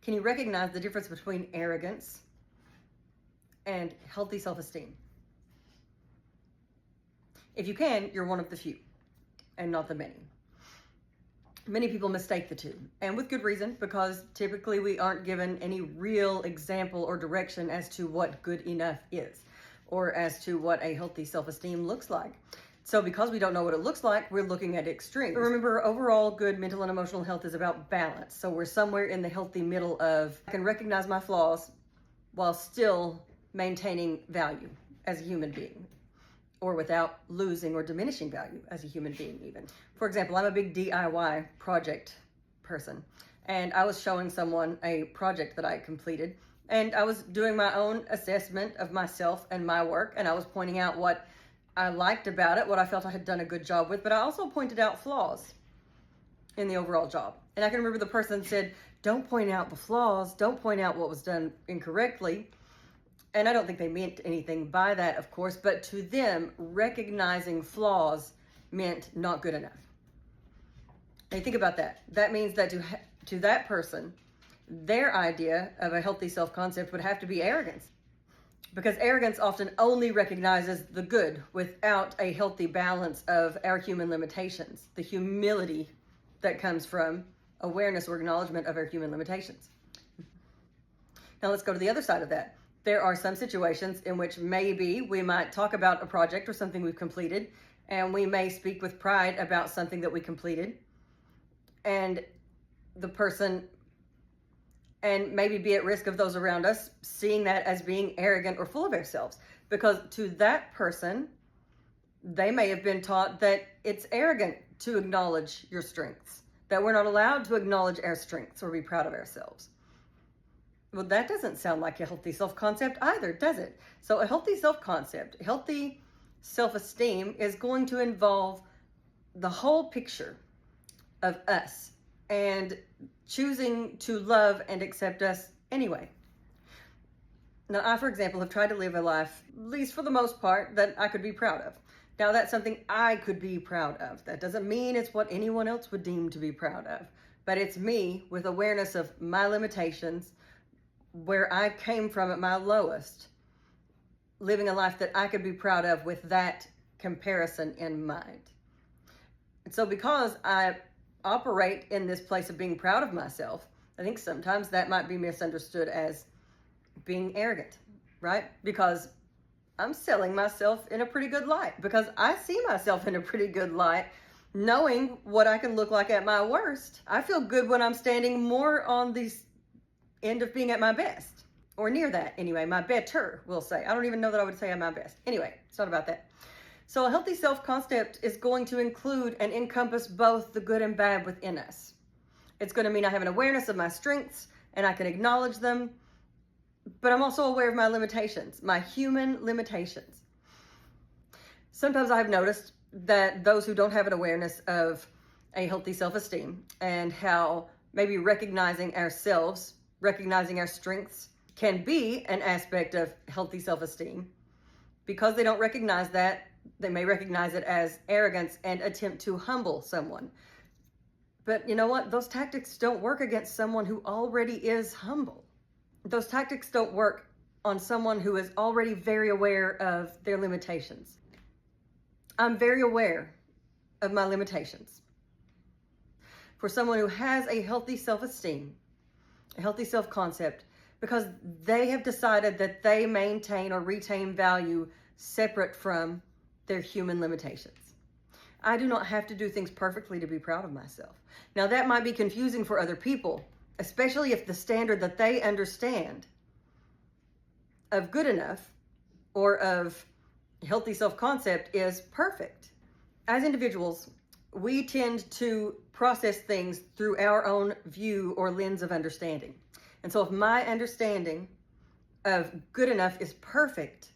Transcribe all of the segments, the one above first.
Can you recognize the difference between arrogance and healthy self-esteem? If you can, you're one of the few and not the many. Many people mistake the two, and with good reason, because typically we aren't given any real example or direction as to what good enough is, or as to what a healthy self-esteem looks like. So because we don't know what it looks like, we're looking at extremes. But remember, overall good mental and emotional health is about balance. So we're somewhere in the healthy middle of, I can recognize my flaws while still maintaining value as a human being, or without losing or diminishing value as a human being even. For example, I'm a big DIY project person, and I was showing someone a project that I completed, and I was doing my own assessment of myself and my work, and I was pointing out what I liked about it, what I felt I had done a good job with, but I also pointed out flaws in the overall job. And I can remember the person said, don't point out the flaws, don't point out what was done incorrectly. And I don't think they meant anything by that, of course, but to them, recognizing flaws meant not good enough. Now think about that. That means that to that person, their idea of a healthy self-concept would have to be arrogance. Because arrogance often only recognizes the good without a healthy balance of our human limitations, the humility that comes from awareness or acknowledgement of our human limitations. Now let's go to the other side of that. There are some situations in which maybe we might talk about a project or something we've completed, and we may speak with pride about something that we completed, and the person, and maybe be at risk of those around us seeing that as being arrogant or full of ourselves. Because to that person, they may have been taught that it's arrogant to acknowledge your strengths, that we're not allowed to acknowledge our strengths or be proud of ourselves. Well, that doesn't sound like a healthy self-concept either, does it? So a healthy self-concept, healthy self-esteem is going to involve the whole picture of us and choosing to love and accept us anyway. Now, I, for example, have tried to live a life, at least for the most part, that I could be proud of. Now, that's something I could be proud of. That doesn't mean it's what anyone else would deem to be proud of, but it's me with awareness of my limitations, where I came from at my lowest, living a life that I could be proud of with that comparison in mind. And so because I operate in this place of being proud of myself, I think sometimes that might be misunderstood as being arrogant, right? Because I'm selling myself in a pretty good light, because I see myself in a pretty good light, knowing what I can look like at my worst. I feel good when I'm standing more on the end of being at my best, or near that anyway, my better, we'll say. I don't even know that I would say I'm my best. Anyway, it's not about that. So a healthy self-concept is going to include and encompass both the good and bad within us. It's going to mean I have an awareness of my strengths and I can acknowledge them, but I'm also aware of my limitations, my human limitations. Sometimes I've noticed that those who don't have an awareness of a healthy self-esteem and how maybe recognizing ourselves, recognizing our strengths can be an aspect of healthy self-esteem. Because they don't recognize that, they may recognize it as arrogance and attempt to humble someone. But you know what? Those tactics don't work against someone who already is humble. Those tactics don't work on someone who is already very aware of their limitations. I'm very aware of my limitations. For someone who has a healthy self-esteem, a healthy self-concept, because they have decided that they maintain or retain value separate from their human limitations. I do not have to do things perfectly to be proud of myself. Now, that might be confusing for other people, especially if the standard that they understand of good enough or of healthy self-concept is perfect. As individuals, we tend to process things through our own view or lens of understanding. And so if my understanding of good enough is perfect,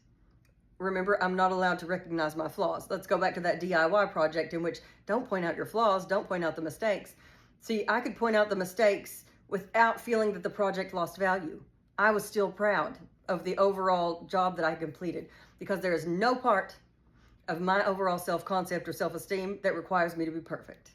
remember, I'm not allowed to recognize my flaws. Let's go back to that DIY project in which don't point out your flaws, don't point out the mistakes. See, I could point out the mistakes without feeling that the project lost value. I was still proud of the overall job that I completed, because there is no part of my overall self-concept or self-esteem that requires me to be perfect.